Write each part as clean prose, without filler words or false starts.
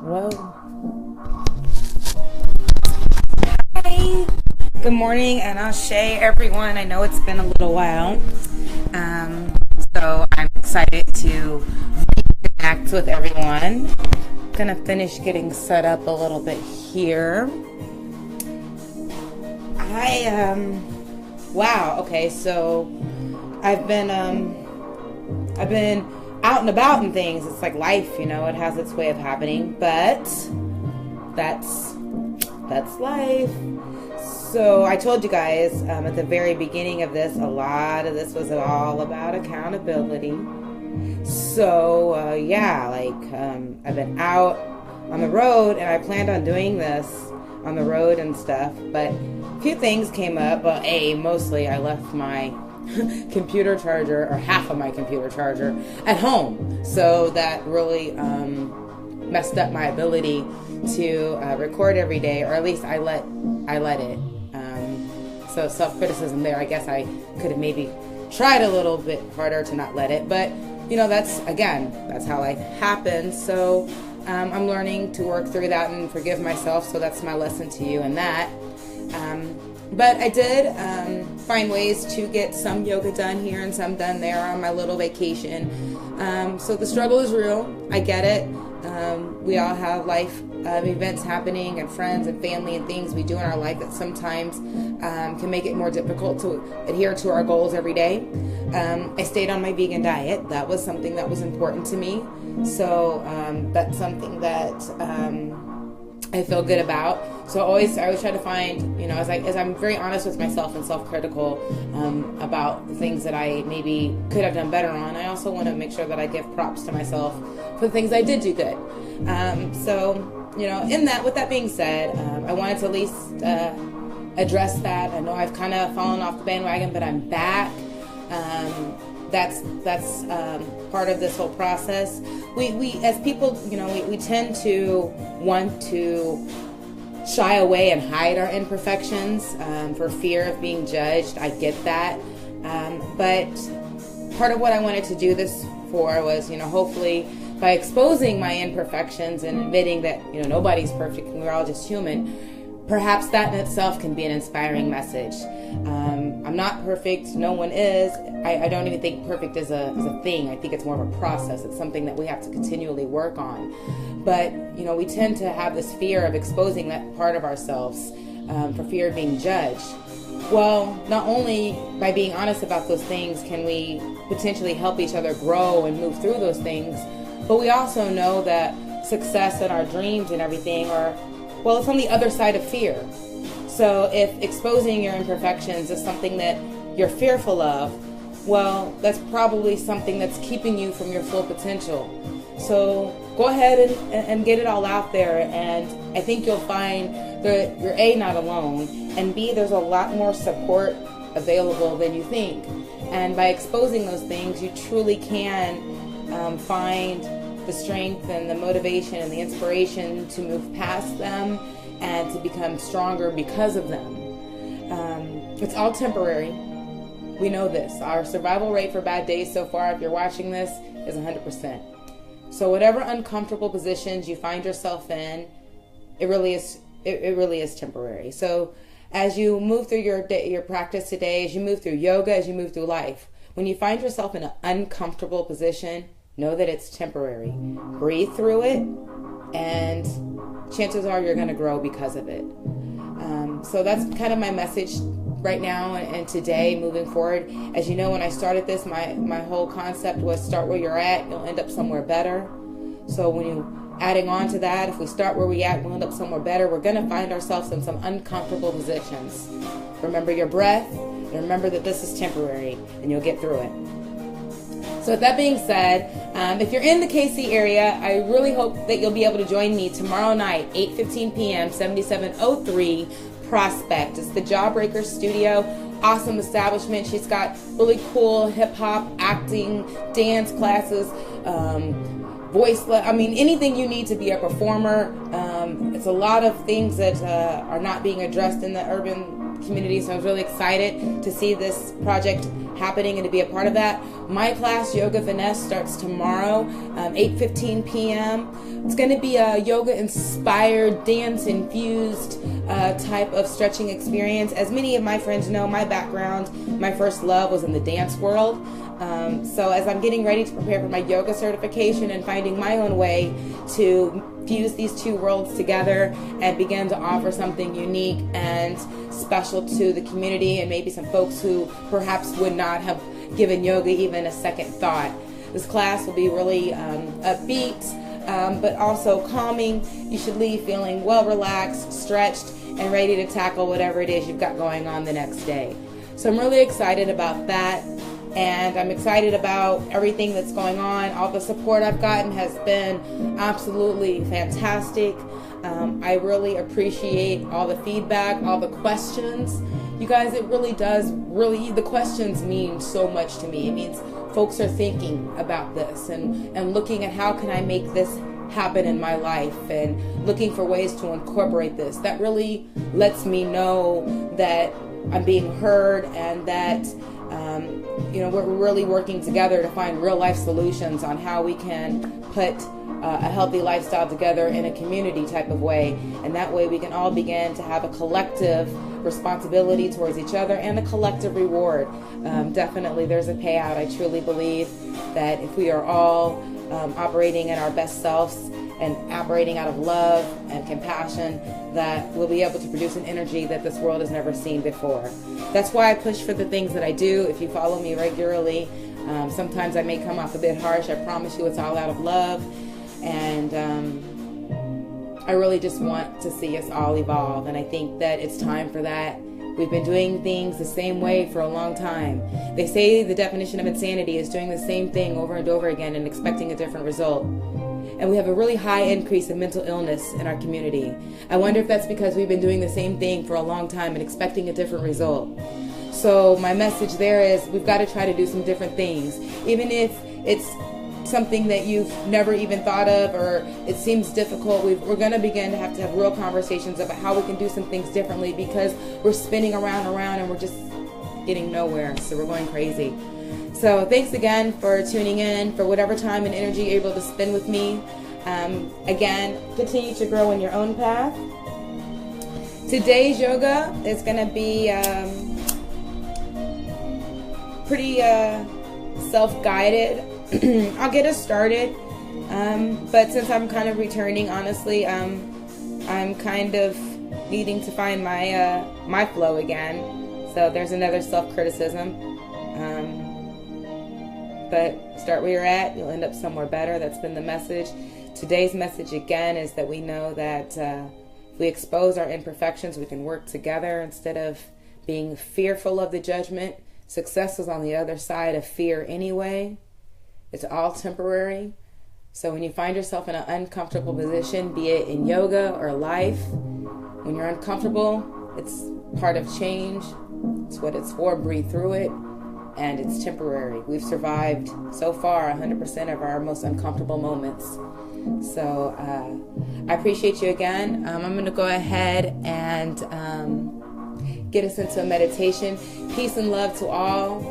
Well, hi. Good morning and Ashe, everyone. I know it's been a little while. So I'm excited to reconnect with everyone. Gonna finish getting set up a little bit here. Wow, okay, so I've been out and about and things. It's like life, you know, it has its way of happening, but that's life. So I told you guys at the very beginning of this, a lot of this was all about accountability. So I've been out on the road, and I planned on doing this on the road and stuff, but a few things came up. Well, mostly I left my computer charger, or half of my computer charger, at home, so that really messed up my ability to record every day, or at least I let it. So self-criticism there. I guess I could have maybe tried a little bit harder to not let it, but you know, that's how life happens. So I'm learning to work through that and forgive myself. So that's my lesson to you in that. But I did find ways to get some yoga done here and some done there on my little vacation. So the struggle is real. I get it. We all have life events happening, and friends and family and things we do in our life that sometimes can make it more difficult to adhere to our goals every day. I stayed on my vegan diet. That was something that was important to me. So that's something that I feel good about. So I always try to find, you know, as I'm very honest with myself and self-critical about the things that I maybe could have done better on. I also want to make sure that I give props to myself for the things I did do good. So, you know, with that being said, I wanted to at least address that. I know I've kind of fallen off the bandwagon, but I'm back. That's part of this whole process. We as people, you know, we tend to want to shy away and hide our imperfections for fear of being judged. I get that. But part of what I wanted to do this for was, you know, hopefully by exposing my imperfections and admitting that, you know, nobody's perfect and we're all just human, perhaps that in itself can be an inspiring message. I'm not perfect. No one is. I don't even think perfect is a thing. I think it's more of a process. It's something that we have to continually work on. But, you know, we tend to have this fear of exposing that part of ourselves for fear of being judged. Well, not only by being honest about those things can we potentially help each other grow and move through those things, but we also know that success and our dreams and everything it's on the other side of fear. So if exposing your imperfections is something that you're fearful of, well, that's probably something that's keeping you from your full potential. So go ahead and get it all out there, and I think you'll find that you're A, not alone, and B, there's a lot more support available than you think. And by exposing those things, you truly can find the strength and the motivation and the inspiration to move past them and to become stronger because of them. It's all temporary. We know this. Our survival rate for bad days so far, if you're watching this, is 100%. So whatever uncomfortable positions you find yourself in, it really is temporary. So as you move through your practice today, as you move through yoga, as you move through life, when you find yourself in an uncomfortable position, know that it's temporary. Breathe through it, and chances are you're going to grow because of it. So that's kind of my message right now and today moving forward. As you know, when I started this, my whole concept was start where you're at, you'll end up somewhere better. So when you adding on to that, if we start where we're at, we'll end up somewhere better. We're going to find ourselves in some uncomfortable positions. Remember your breath, and remember that this is temporary, and you'll get through it. So with that being said, if you're in the KC area, I really hope that you'll be able to join me tomorrow night, 8:15 p.m., 7703 Prospect. It's the Jawbreaker Studio. Awesome establishment. She's got really cool hip-hop, acting, dance classes, anything you need to be a performer. It's a lot of things that are not being addressed in the urban community. So I was really excited to see this project happening and to be a part of that. My class, Yoga Finesse, starts tomorrow, 8:15 p.m. It's going to be a yoga-inspired, dance-infused type of stretching experience. As many of my friends know, my background, my first love was in the dance world. So as I'm getting ready to prepare for my yoga certification and finding my own way to fuse these two worlds together and begin to offer something unique and special to the community and maybe some folks who perhaps would not have given yoga even a second thought. This class will be really upbeat, but also calming. You should leave feeling well relaxed, stretched, and ready to tackle whatever it is you've got going on the next day. So I'm really excited about that. And I'm excited about everything that's going on. All the support I've gotten has been absolutely fantastic. I really appreciate all the feedback, all the questions. You guys, it really does, the questions mean so much to me. It means folks are thinking about this and looking at how can I make this happen in my life and looking for ways to incorporate this. That really lets me know that I'm being heard and that we're really working together to find real life solutions on how we can put a healthy lifestyle together in a community type of way. And that way we can all begin to have a collective responsibility towards each other and a collective reward. Definitely there's a payout. I truly believe that if we are all operating in our best selves and operating out of love and compassion, that we'll be able to produce an energy that this world has never seen before. That's why I push for the things that I do. If you follow me regularly, sometimes I may come off a bit harsh. I promise you it's all out of love. And I really just want to see us all evolve. And I think that it's time for that. We've been doing things the same way for a long time. They say the definition of insanity is doing the same thing over and over again and expecting a different result. And we have a really high increase in mental illness in our community. I wonder if that's because we've been doing the same thing for a long time and expecting a different result. So my message there is we've got to try to do some different things. Even if it's something that you've never even thought of or it seems difficult, we're going to begin to have real conversations about how we can do some things differently because we're spinning around and we're just getting nowhere. So we're going crazy. So thanks again for tuning in, for whatever time and energy you're able to spend with me. Again, continue to grow in your own path. Today's yoga is going to be pretty self-guided. I'll get us started. But since I'm kind of returning, honestly, I'm kind of needing to find my flow again. So there's another self-criticism. But start where you're at, you'll end up somewhere better. That's been the message. Today's message again is that we know that if we expose our imperfections, we can work together instead of being fearful of the judgment. Success is on the other side of fear anyway. It's all temporary. So when you find yourself in an uncomfortable position, be it in yoga or life, when you're uncomfortable, it's part of change. It's what it's for. Breathe through it. And it's temporary. We've survived so far 100% of our most uncomfortable moments. So I appreciate you again. I'm going to go ahead and get us into a meditation. Peace and love to all.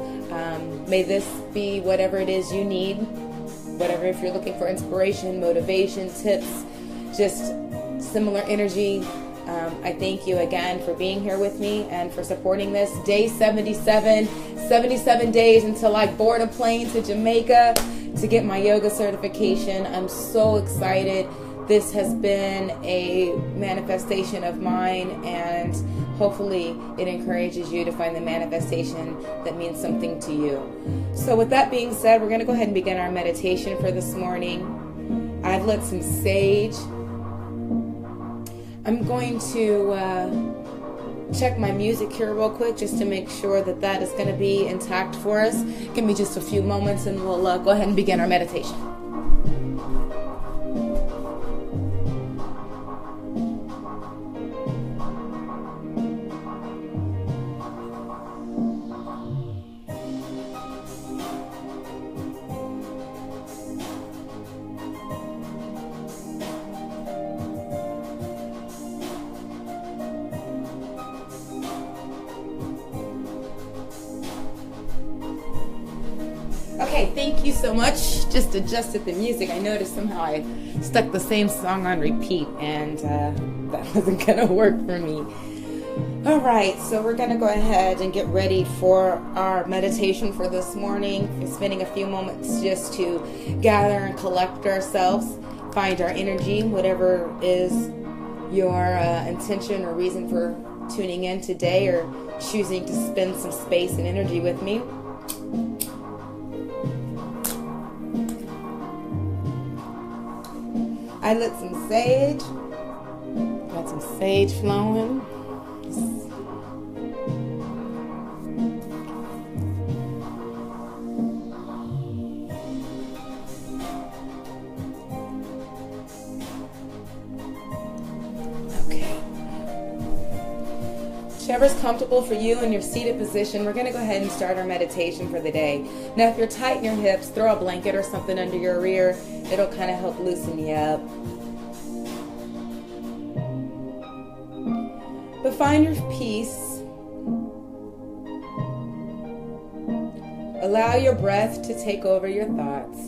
May this be whatever it is you need. Whatever, if you're looking for inspiration, motivation, tips, just similar energy. I thank you again for being here with me and for supporting this. Day 77, 77 days until I board a plane to Jamaica to get my yoga certification. I'm so excited. This has been a manifestation of mine, and hopefully it encourages you to find the manifestation that means something to you. So with that being said, we're going to go ahead and begin our meditation for this morning. I've lit some sage. I'm going to check my music here real quick just to make sure that that is going to be intact for us. Give me just a few moments and we'll go ahead and begin our meditation. Thank you so much. Just adjusted the music. I noticed somehow I stuck the same song on repeat, and that wasn't gonna work for me. All right, so we're gonna go ahead and get ready for our meditation for this morning. We're spending a few moments just to gather and collect ourselves, find our energy, whatever is your intention or reason for tuning in today or choosing to spend some space and energy with me. I lit some sage. Got some sage flowing. Whichever's comfortable for you in your seated position, we're going to go ahead and start our meditation for the day. Now, if you're tight in your hips, throw a blanket or something under your rear. It'll kind of help loosen you up. But find your peace. Allow your breath to take over your thoughts.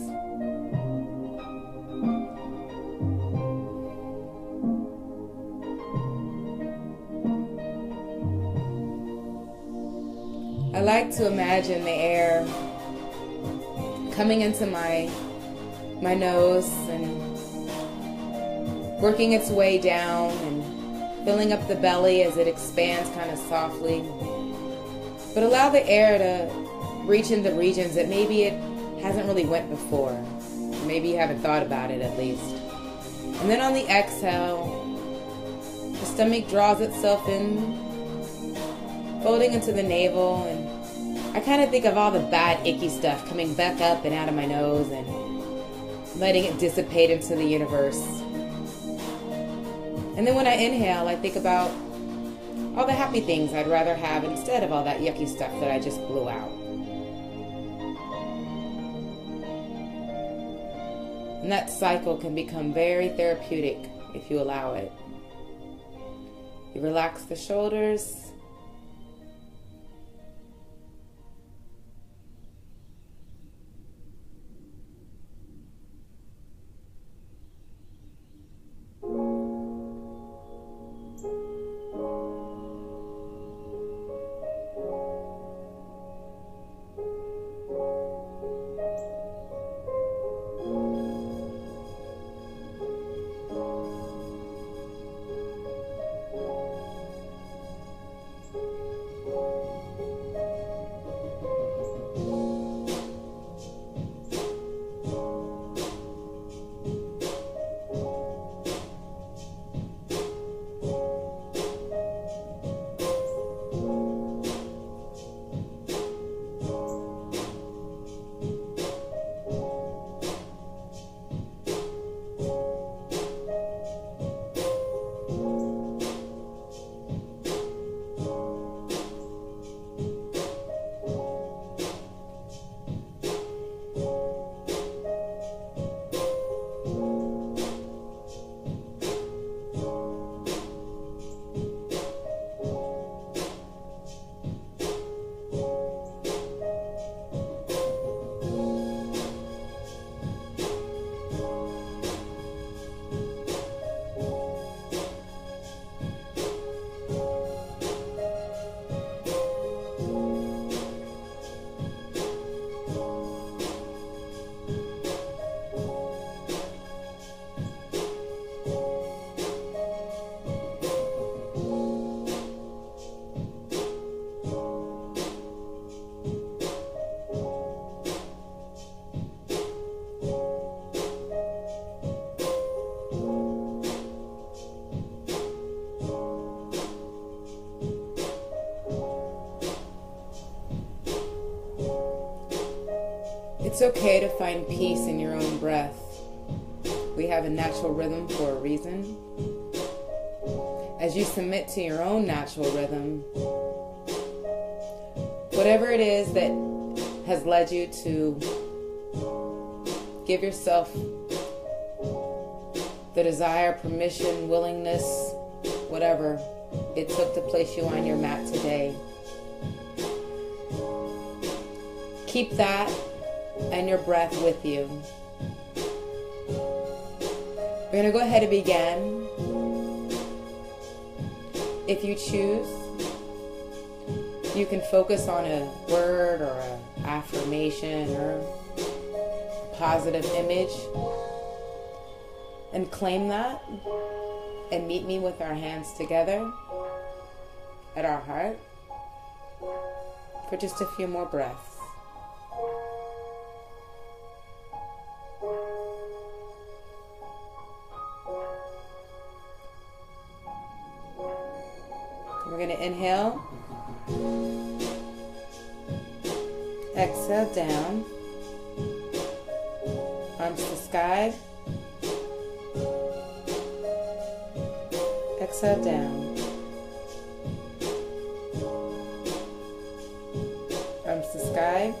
I like to imagine the air coming into my nose and working its way down and filling up the belly as it expands kind of softly. But allow the air to reach into regions that maybe it hasn't really went before. Maybe you haven't thought about it at least. And then on the exhale, the stomach draws itself in, folding into the navel, and I kind of think of all the bad, icky stuff coming back up and out of my nose and letting it dissipate into the universe. And then when I inhale, I think about all the happy things I'd rather have instead of all that yucky stuff that I just blew out. And that cycle can become very therapeutic if you allow it. You relax the shoulders. It's okay to find peace in your own breath. We have a natural rhythm for a reason. As you submit to your own natural rhythm, whatever it is that has led you to give yourself the desire, permission, willingness, whatever it took to place you on your mat today. Keep that and your breath with you. We're going to go ahead and begin. If you choose, you can focus on a word or an affirmation or a positive image and claim that and meet me with our hands together at our heart for just a few more breaths. We're going to inhale, exhale down, arms to the sky, exhale down, arms to the sky.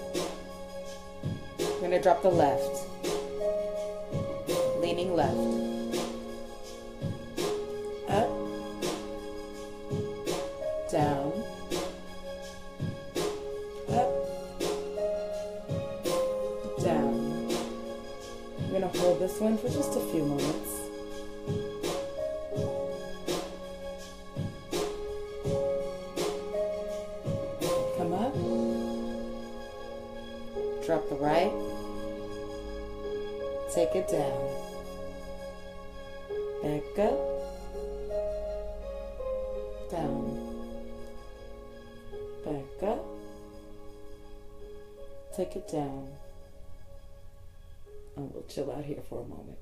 We're going to drop the left, leaning left, up, down, up, down. I'm going to hold this one for just a few moments. Come up, drop the right, take it down, back up, down, back up, take it down, and we'll chill out here for a moment.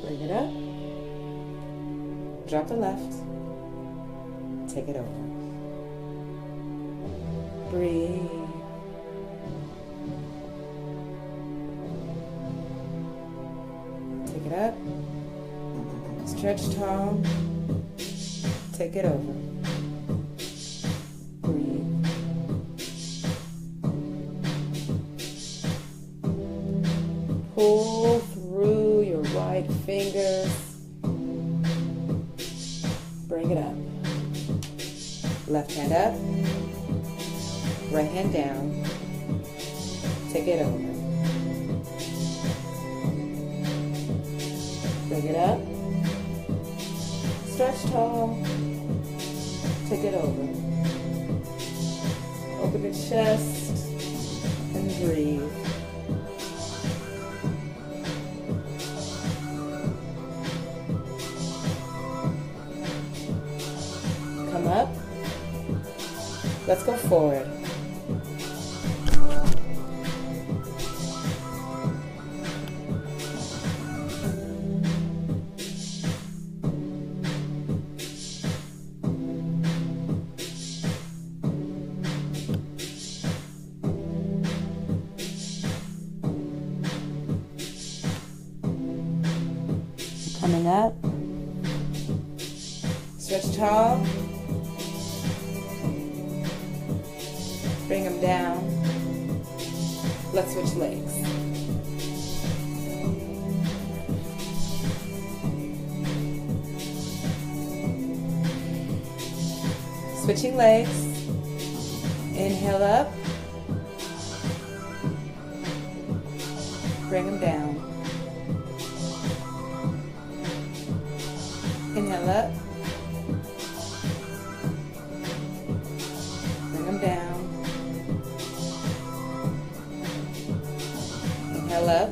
Bring it up, drop the left, take it over, breathe. Take it up, stretch tall, take it over, breathe. Pull through your right fingers, bring it up, left hand up, right hand down, take it over. Bring it up, stretch tall, take it over. Open your chest and breathe. Come up, let's go forward. Coming up, stretch tall, bring them down, let's switch legs. Switching legs, inhale up, bring them down. Inhale up, bring them down. Inhale up,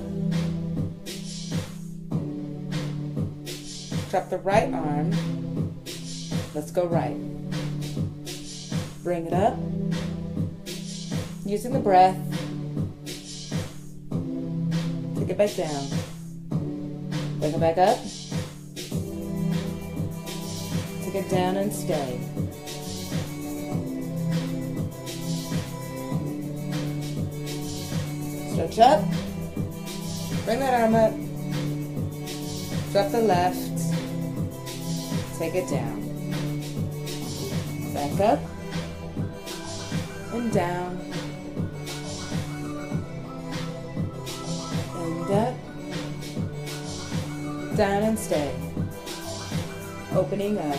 drop the right arm, let's go right. Bring it up, using the breath, take it back down, bring it back up, take it down and stay. Stretch up, bring that arm up, drop the left, take it down, back up, and down, and up, down and stay, opening up,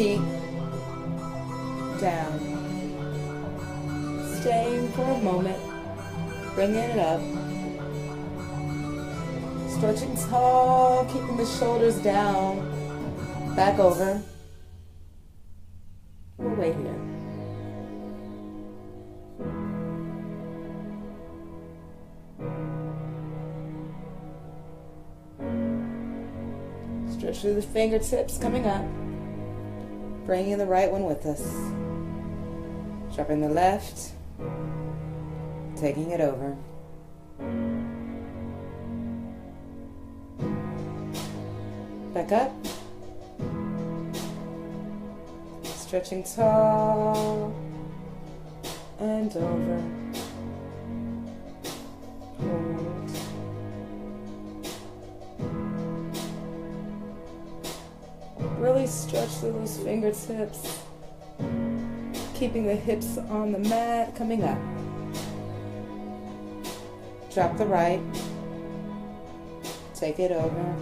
peak, down. Staying for a moment, bringing it up. Stretching tall, keeping the shoulders down, back over. We'll wait here. Stretch through the fingertips, coming up. Bringing the right one with us. Dropping the left. Taking it over. Back up. Stretching tall. And over. Hold. Really stretch through those fingertips. Keeping the hips on the mat, coming up. Drop the right. Take it over.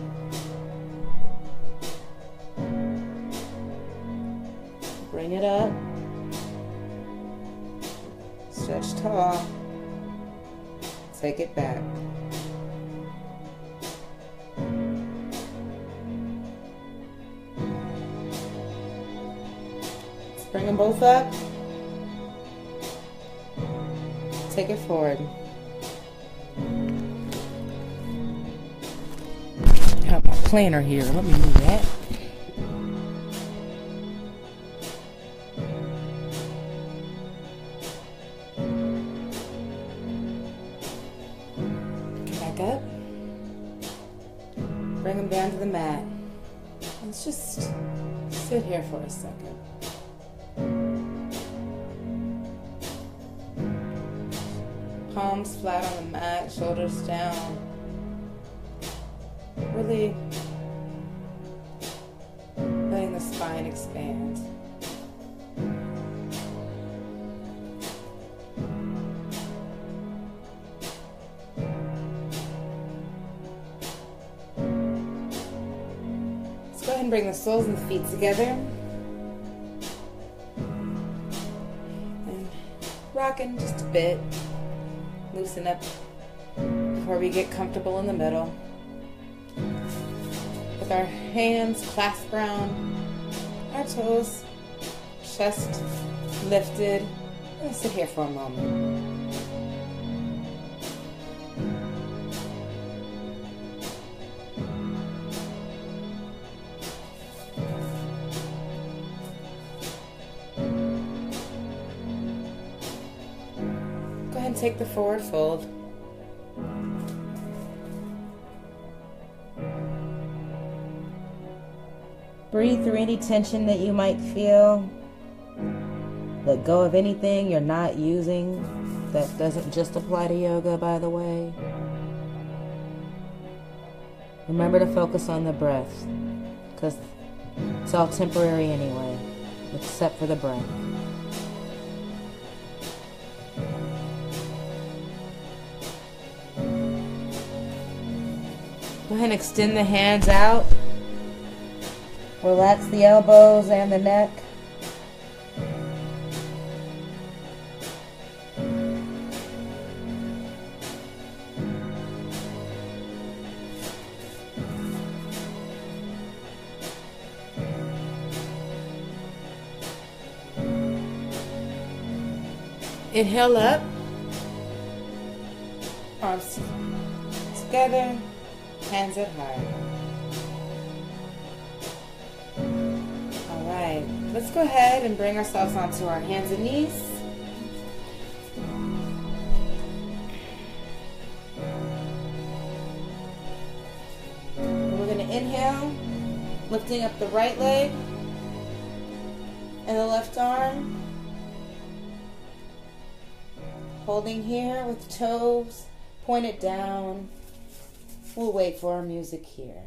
Bring it up. Stretch tall. Take it back. Let's bring them both up. Take it forward. I have my planner here. Let me move that. Back up. Bring them down to the mat. Let's just sit here for a second. Palms flat on the mat, shoulders down. Really letting the spine expand. Let's go ahead and bring the soles of the feet together. And rocking just a bit. Loosen up before we get comfortable in the middle. With our hands clasped around our toes, chest lifted. Let's sit here for a moment. Take the forward fold. Breathe through any tension that you might feel. Let go of anything you're not using. That doesn't just apply to yoga, by the way. Remember to focus on the breath, because it's all temporary anyway, except for the breath. Go ahead and extend the hands out. Relax the elbows and the neck. Inhale up. Arms together. Hands at heart. All right, let's go ahead and bring ourselves onto our hands and knees. We're going to inhale, lifting up the right leg and the left arm. Holding here with toes pointed down. We'll wait for our music here.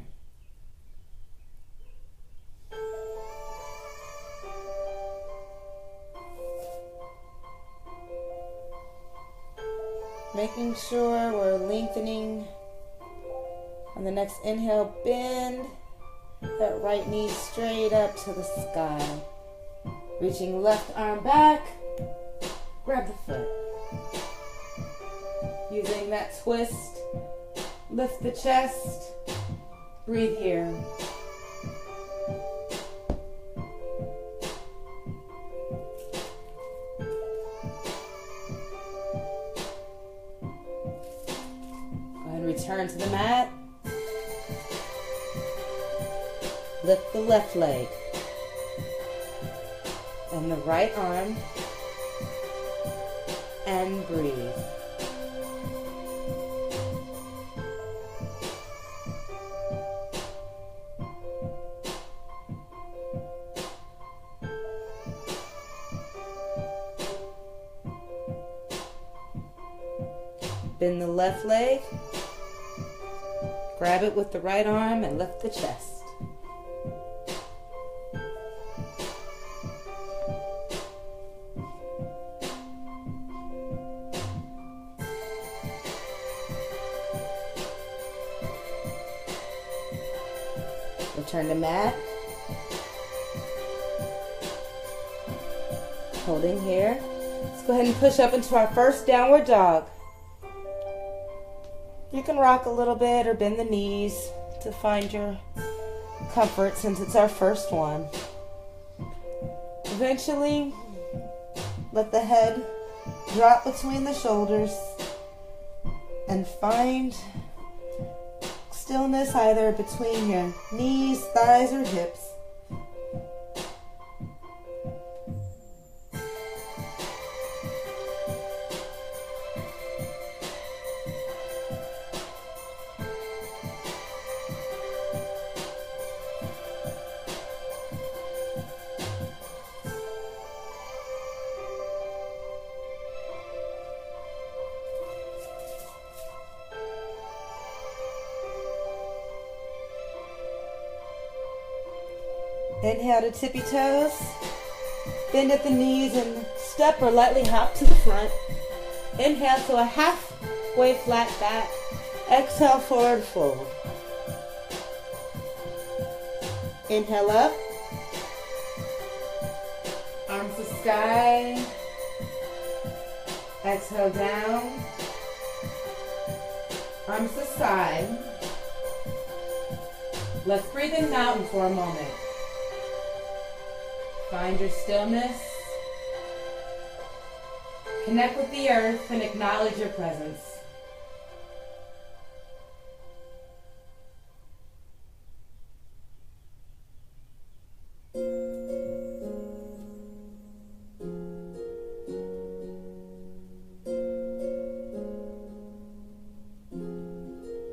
Making sure we're lengthening. On the next inhale, bend That right knee straight up to the sky. Reaching left arm back. Grab the foot. Using that twist, lift the chest. Breathe here. Return to the mat. Lift the left leg and the right arm and breathe. Bend the left leg. Grab it with the right arm and lift the chest. Return to mat. Holding here. Let's go ahead and push up into our first downward dog. You can rock a little bit or bend the knees to find your comfort since it's our first one. Eventually, let the head drop between the shoulders and find stillness either between your knees, thighs, or hips. Inhale to tippy toes. Bend at the knees and step or lightly hop to the front. Inhale to a halfway flat back. Exhale, forward fold. Inhale up. Arms to sky. Exhale down. Arms to side. Let's breathe in mountain for a moment. Find your stillness. Connect with the earth and acknowledge your presence.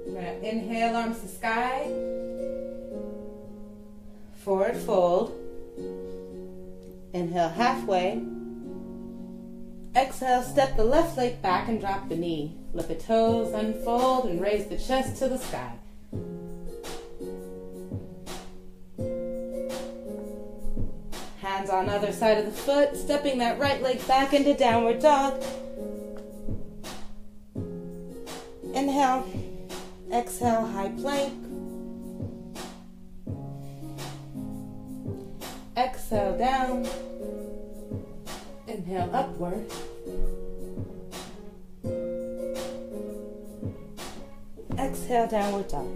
We're going to inhale, arms to sky. Forward fold. Inhale halfway. Exhale, step the left leg back and drop the knee. Let the toes unfold and raise the chest to the sky. Hands on other side of the foot, stepping that right leg back into downward dog. Inhale. Exhale, high plank. Exhale down. Inhale upward. Exhale, downward dog.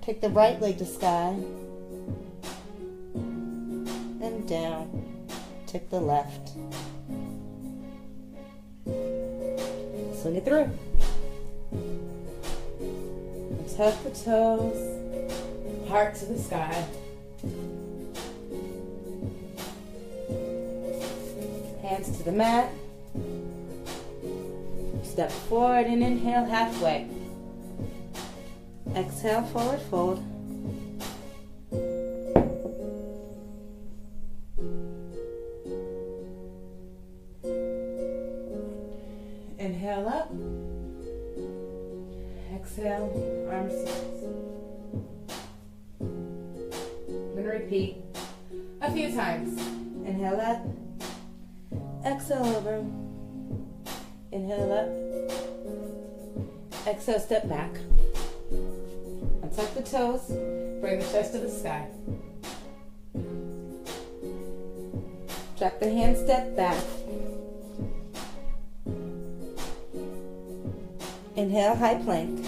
Take the right leg to sky. And down. Take the left. Swing it through. Tuck the toes. Heart to the sky. Hands to the mat. Step forward and inhale halfway. Exhale, forward fold. Inhale up. Exhale, arms to chest. I'm going to repeat a few times. Inhale up. Exhale over. Inhale up. Exhale, step back. Untuck the toes. Bring the chest to the sky. Drop the hand, step back. Inhale, high plank.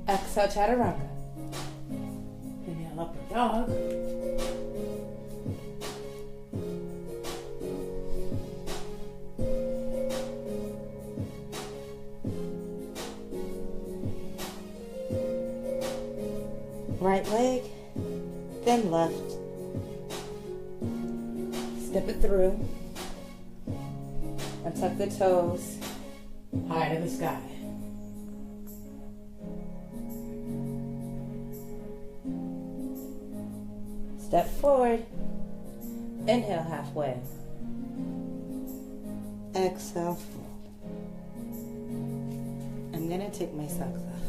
Exhale, chaturanga. Inhale, upward dog. Right leg, then left. Step it through. Untuck the toes. High to the sky. Step forward. Inhale halfway. Exhale, fold. I'm going to take my socks off.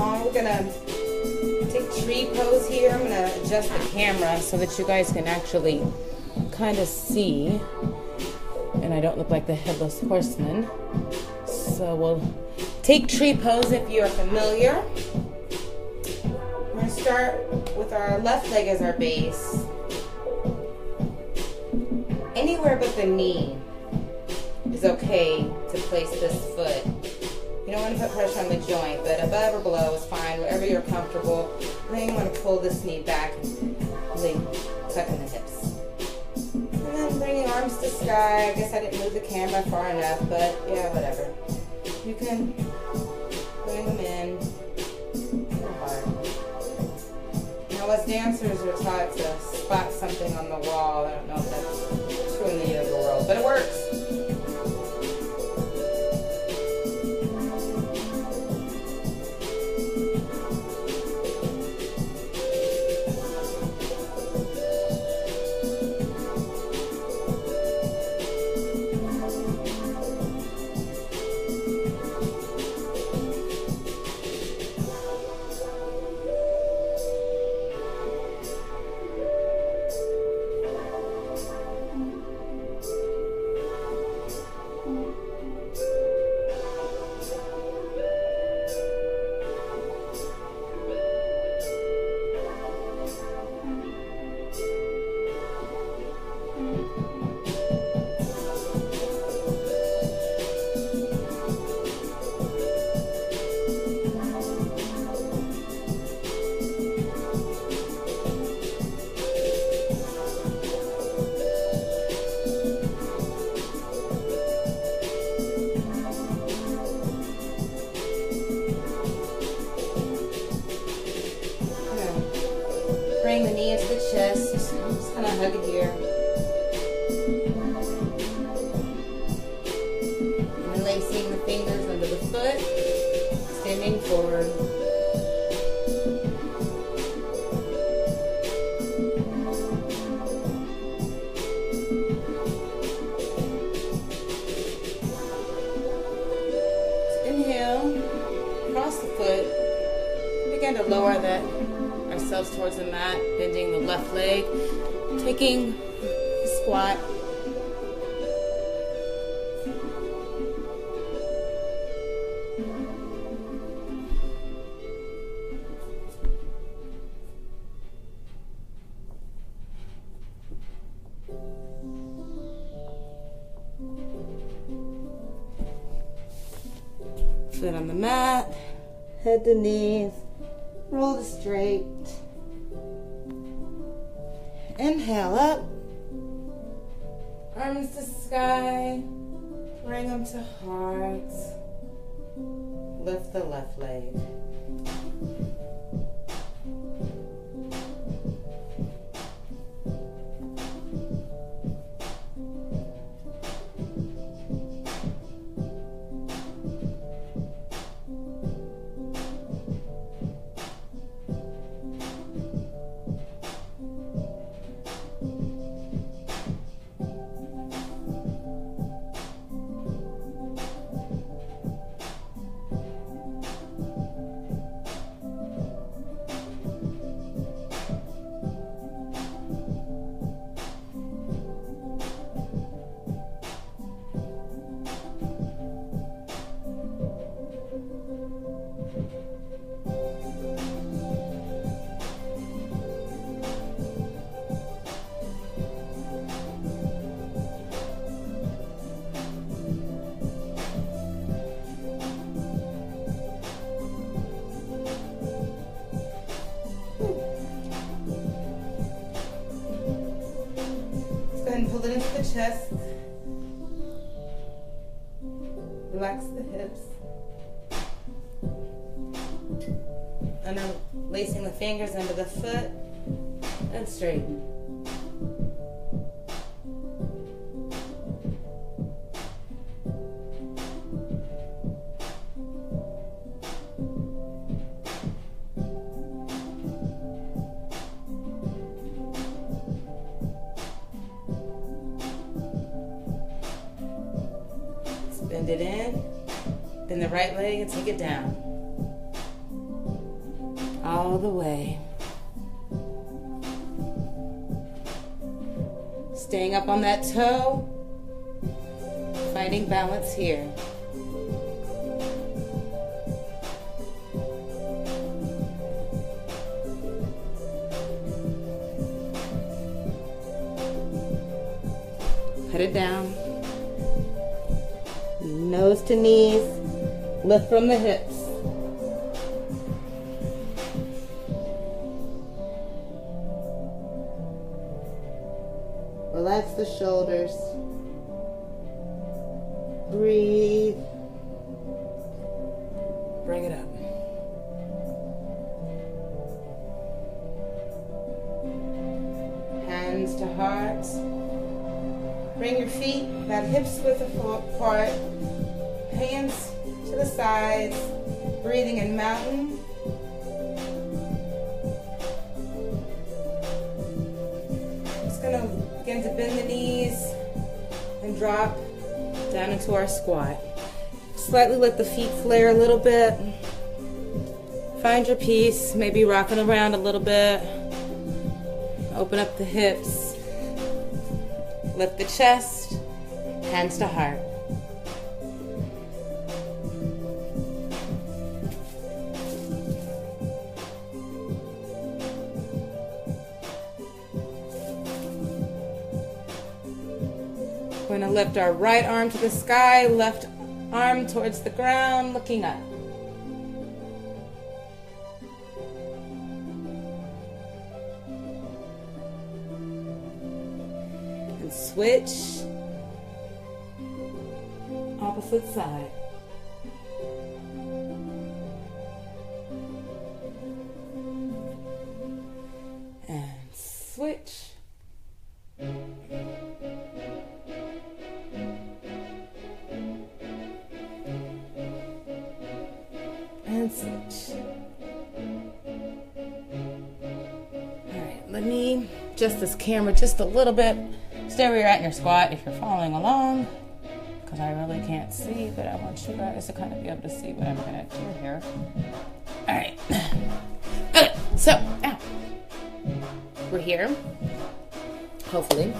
along. We're gonna take tree pose here. I'm gonna adjust the camera so that you guys can actually kind of see, and I don't look like the headless horseman. So we'll take tree pose if you are familiar. We're gonna start with our left leg as our base. Anywhere but the knee is okay to place this foot. You don't want to put pressure on the joint, but above or below is fine, wherever you're comfortable. Then you want to pull this knee back, really tucking the hips. And then bring your arms to sky. I guess I didn't move the camera far enough, but yeah, whatever. You can bring them in your heart. Now, as dancers, we're taught to spot something on the wall. I don't know if that's true in the yoga world, but it works. Bring the knee into the chest, just kind of hug it here. And then lacing the fingers under the foot, extending forward. So inhale, cross the foot, begin to lower that ourselves towards the mat, bending the left leg, taking a squat. Foot on the mat, head to knees. Roll it straight. Inhale up. Arms to sky. Bring them to heart. Lift the left leg. And pull it into the chest. Relax the hips. Lacing the fingers under the foot and straighten. Bend it in, then the right leg and take it down. all the way. Staying up on that toe, finding balance here. Put it down. Nose to knees, lift from the hips. Relax the shoulders. Breathe. Bring it up. Hands to heart. Bring your feet about hips width apart. Hands to the sides. Breathing in mountain. Just gonna begin to bend the knees and drop down into our squat. Slightly let the feet flare a little bit. Find your peace, maybe rocking around a little bit. Open up the hips. Lift the chest, hands to heart. We're going to lift our right arm to the sky, left arm towards the ground, looking up. And switch. Opposite side. And switch. And switch. Alright, let me adjust this camera just a little bit. Stay where you're at in your squat if you're following along, because I really can't see, but I want you guys to kind of be able to see what I'm going to do here. Alright. Okay, so now we're here. Hopefully.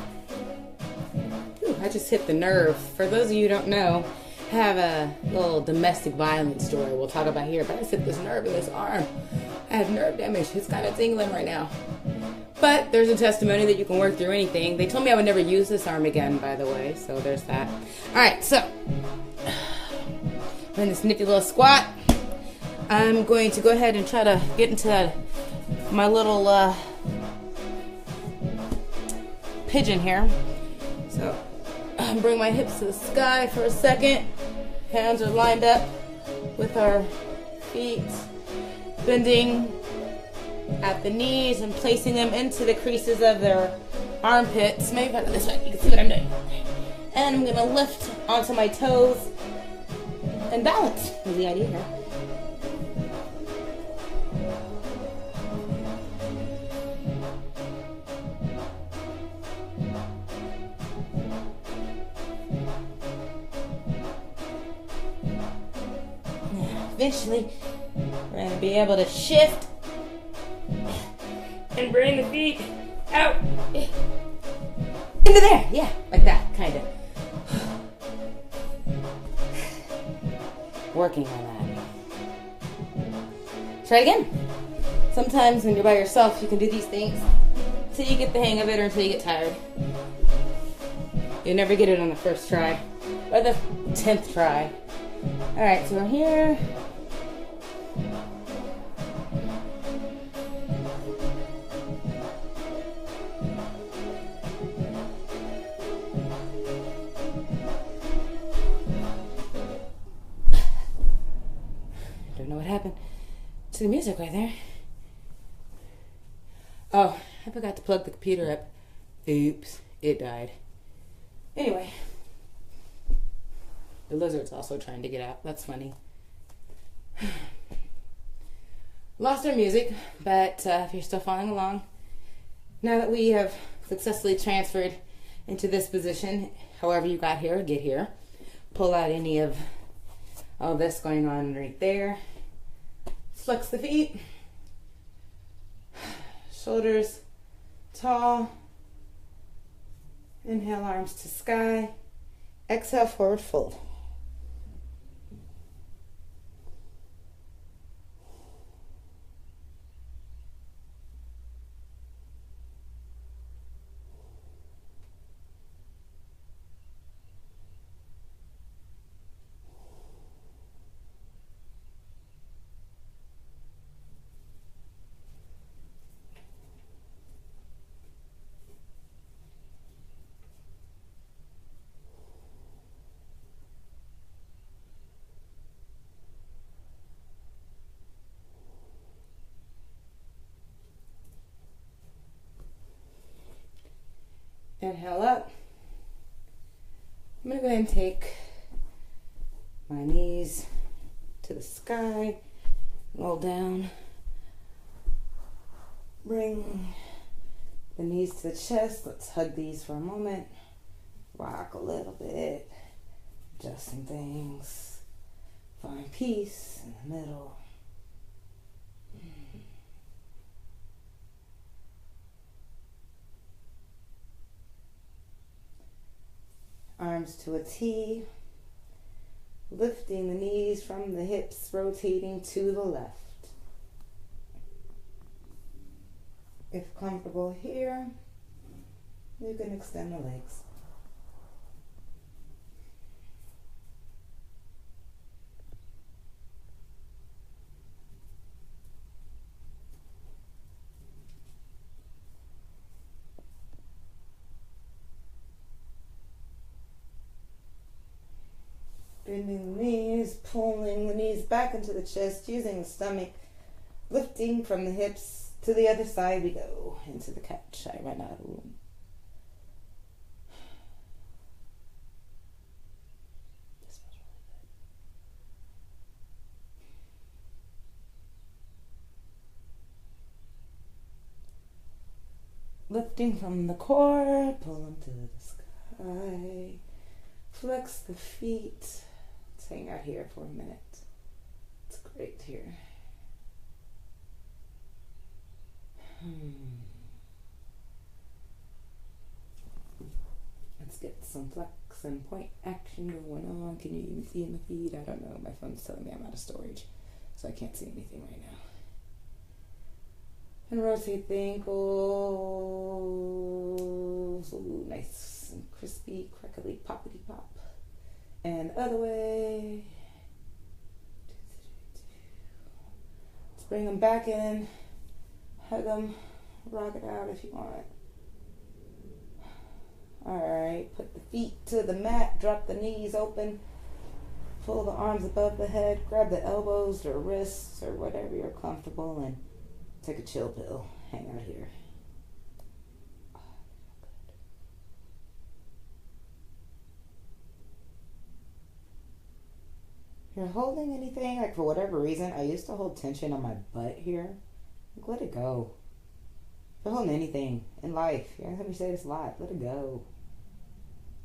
Ooh, I just hit the nerve. For those of you who don't know, I have a little domestic violence story we'll talk about here, but I just hit this nerve in this arm. I have nerve damage. It's kind of tingling right now. But there's a testimony that you can work through anything. They told me I would never use this arm again, by the way, so there's that. Alright, so I'm in this nifty little squat. I'm going to go ahead and try to get into my little pigeon here. So bring my hips to the sky for a second. Hands are lined up with our feet, bending at the knees and placing them into the creases of their armpits. Maybe if I go this way, you can see what I'm doing. And I'm going to lift onto my toes and balance is the idea here. Eventually, we're going to be able to shift and bring the feet out into there. Yeah, like that, kind of. Working on that. Try it again. Sometimes when you're by yourself, you can do these things until you get the hang of it or until you get tired. You'll never get it on the first try or the 10th try. All right, so we're here. Don't know what happened to the music right there. Oh, I forgot to plug the computer up. Oops, it died. Anyway. The lizard's also trying to get out. That's funny. Lost our music, but if you're still following along, now that we have successfully transferred into this position, however you got here, get here. Pull out any of all this going on right there. Flex the feet. Shoulders tall. Inhale, arms to sky. Exhale, forward fold. Inhale up. I'm going to go ahead and take my knees to the sky, roll down, bring the knees to the chest. Let's hug these for a moment, rock a little bit, adjust some things, find peace in the middle. Arms to a T, lifting the knees from the hips, rotating to the left. If comfortable here, you can extend the legs. Bending the knees, pulling the knees back into the chest, using the stomach, lifting from the hips to the other side we go, into the couch. I ran out of room. This feels really good. Lifting from the core, pulling to the sky. Flex the feet. Let's hang out here for a minute. It's great here. Let's get some flex and point action going on. Can you even see in the feed? I don't know. My phone's telling me I'm out of storage, so I can't see anything right now. And rotate the ankles. Ooh, nice and crispy, crackly, poppity pop. And the other way. Let's bring them back in. Hug them. Rock it out if you want. Alright, put the feet to the mat. Drop the knees open. Pull the arms above the head. Grab the elbows or wrists or whatever you're comfortable and take a chill pill. Hang out here. If you're holding anything, like for whatever reason, I used to hold tension on my butt here. Like, let it go. If you're holding anything in life, you heard me say this a lot, let it go.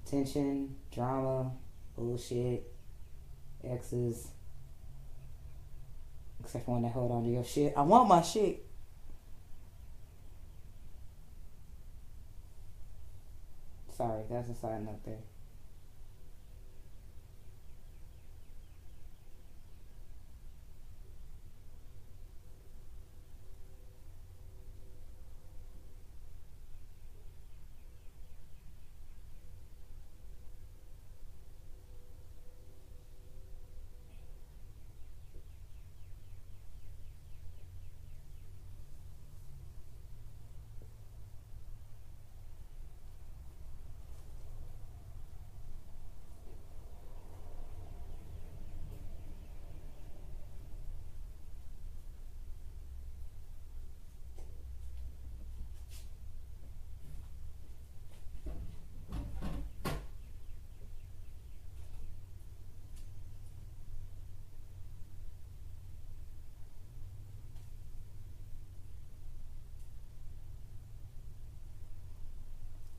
Tension, drama, bullshit, exes. Except for when they hold on to your shit. I want my shit. Sorry, that's a side note there.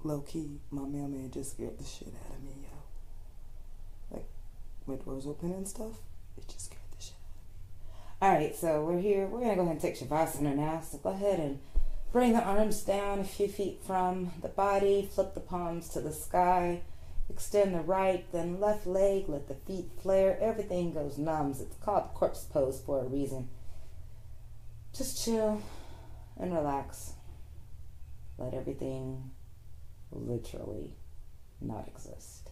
Low key, my mailman just scared the shit out of me, yo. Like, with doors open and stuff, it just scared the shit out of me. Alright, so we're here. We're going to go ahead and take Shavasana now. So go ahead and Bring the arms down a few feet from the body. Flip the palms to the sky. Extend the right, then left leg. Let the feet flare. Everything goes numb. It's called the corpse pose for a reason. Just chill and relax. Let everything literally not exist.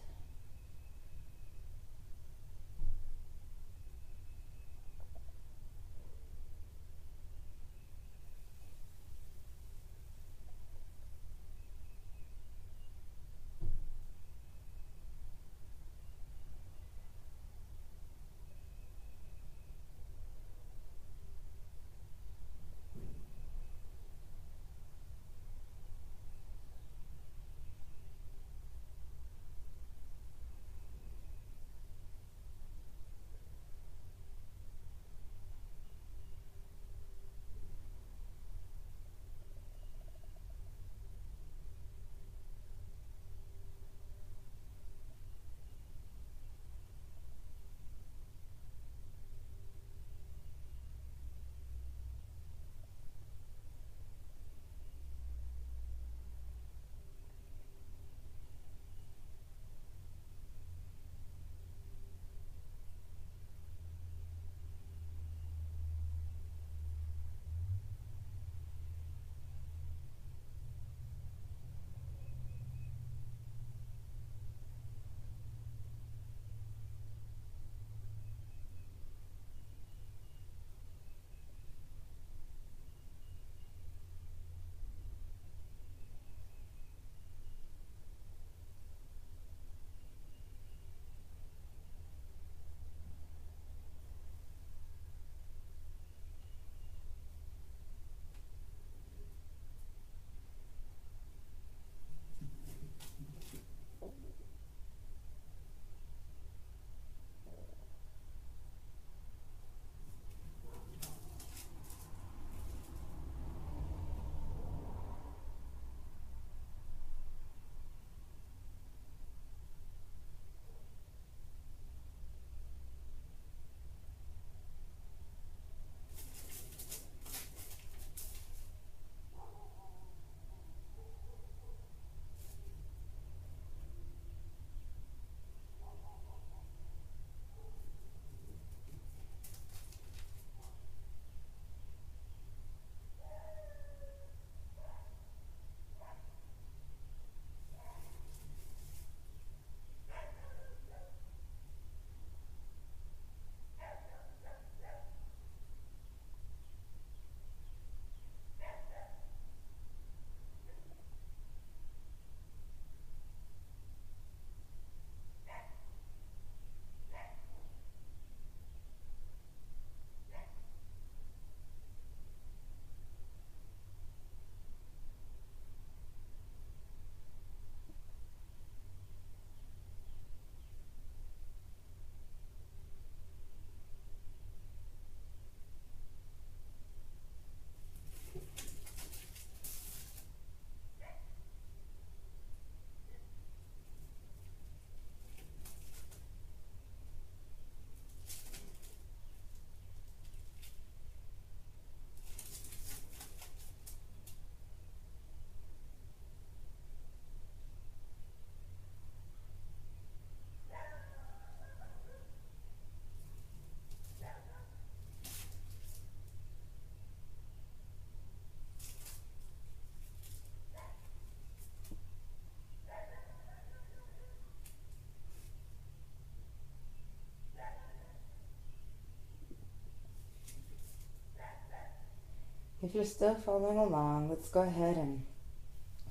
If you're still following along, let's go ahead and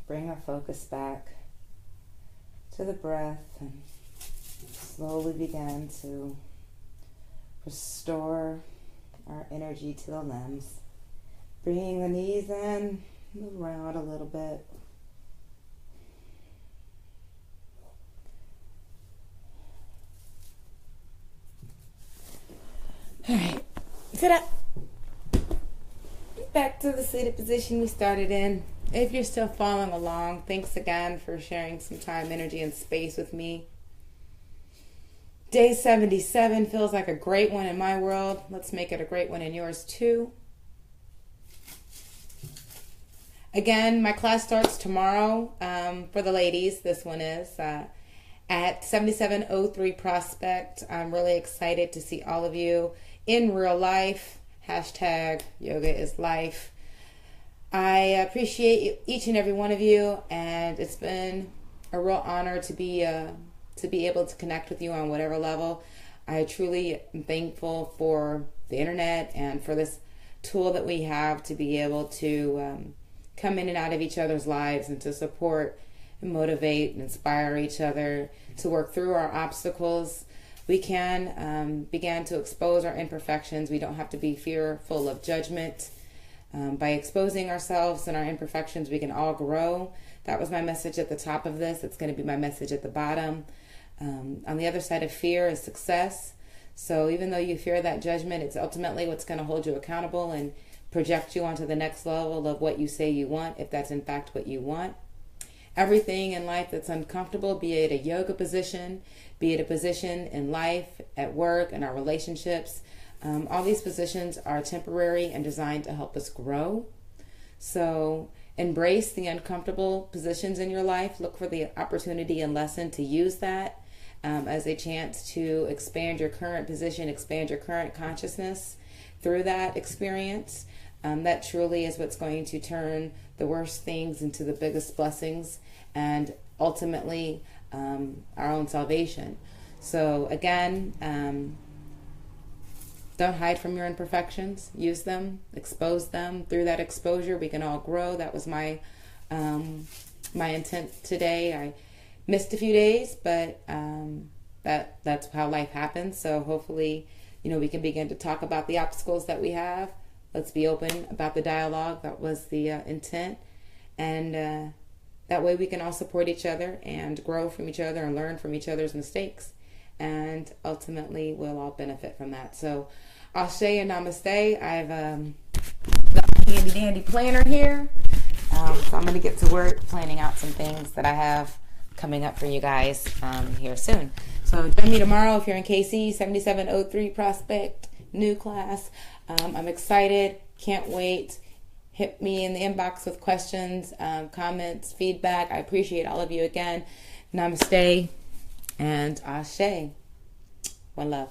bring our focus back to the breath and slowly begin to restore our energy to the limbs. Bringing the knees in, move around a little bit. All right, sit up. Back to the seated position we started in. If you're still following along, thanks again for sharing some time, energy, and space with me. Day 77 feels like a great one in my world. Let's make it a great one in yours too. Again, my class starts tomorrow for the ladies. This one is at 7703 Prospect. I'm really excited to see all of you in real life. Hashtag yoga is life. I appreciate each and every one of you, and it's been a real honor to be able to connect with you on whatever level. I truly am thankful for the internet and for this tool that we have to be able to come in and out of each other's lives and to support and motivate and inspire each other to work through our obstacles. We can begin to expose our imperfections. We don't have to be fearful of judgment. By exposing ourselves and our imperfections, we can all grow. That was my message at the top of this. It's going to be my message at the bottom. On the other side of fear is success. So even though you fear that judgment, it's ultimately what's going to hold you accountable and project you onto the next level of what you say you want, if that's in fact what you want. Everything in life that's uncomfortable, be it a yoga position, be it a position in life, at work, in our relationships, all these positions are temporary and designed to help us grow. So embrace the uncomfortable positions in your life. Look for the opportunity and lesson to use that as a chance to expand your current position, expand your current consciousness through that experience. That truly is what's going to turn the worst things into the biggest blessings and ultimately our own salvation. So again, don't hide from your imperfections. Use them, expose them. Through that exposure, we can all grow. That was my intent today. I missed a few days, but that's how life happens. So hopefully, we can begin to talk about the obstacles that we have. Let's be open about the dialogue. That was the intent. And that way we can all support each other and grow from each other and learn from each other's mistakes. And ultimately, we'll all benefit from that. So, Ashe and Namaste. I've got my handy dandy planner here. So I'm going to get to work planning out some things that I have coming up for you guys here soon. So join me tomorrow if you're in KC, 7703 Prospect, new class. I'm excited. Can't wait. Hit me in the inbox with questions, comments, feedback. I appreciate all of you again. Namaste and Ashe. One love.